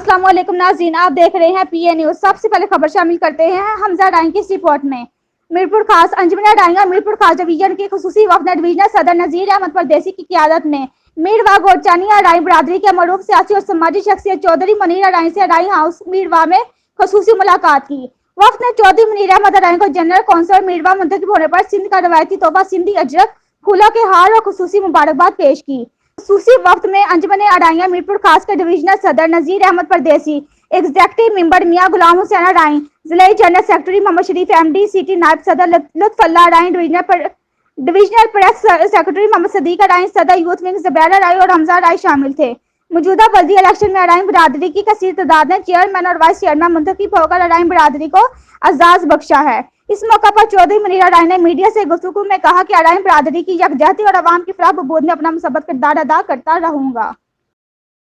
अस्सलाम वालेकुम नाज़रीन, आप देख रहे हैं पीए न्यूज। सबसे पहले खबर शामिल करते हैं हमजा डाइंग की इस रिपोर्ट में। मीरपुर खास अंजुमन डाइंग और मीरपुर खास डिवीजन के खुसूसी वफद ने डिवीजनल सदर नजीर अहमद परदेसी की क़ियादत में मीरवा गोरचानी अडाई बरादरी के मरूफ सियासी और समाजी शख्सियत चौधरी मुनीर अडाई से अडाई हाउस मीरवा में खुसूसी मुलाकात की। वफद ने चौधरी मुनीर अहमद अडाई को जनरल कौंसल मीरवा मुंतखब होने पर सिंध का रवायती तोहफा सिंधी अजरक फूलों के हार और खुसूसी मुबारकबाद पेश की। खसूसी वक्त में अंजुमन अडाइया मीरपुर खास के डिवीजनल सदर नजीर अहमद परदेसी, एग्जीक्यूटिव मेंबर मियां गुलाम हुसैन अडाई, जिला general secretary Mohammad Sharif MD, city नायब सदर Lutfullah Adai, divisional press secretary Mohammad Sadiq Adai, सदर यूथ विंग जुबैर अडाई और हमजा अडाई शामिल थे। मौजूदा बल्दी इलेक्शन में अडाई बरादरी की कसीर तादाद ने चेयरमैन और वाइस चेयरमैन मुंतखब होकर अडाई बरादरी को एजाज बख्शा है। इस मौका पर चौधरी मुनीर अडाई ने मीडिया से गुफ्तगू में कहा कि अडाई बरादरी की यकजहती और अवाम की फलाह बहबूद में अपना मुसब्बत किरदार अदा करता रहूंगा।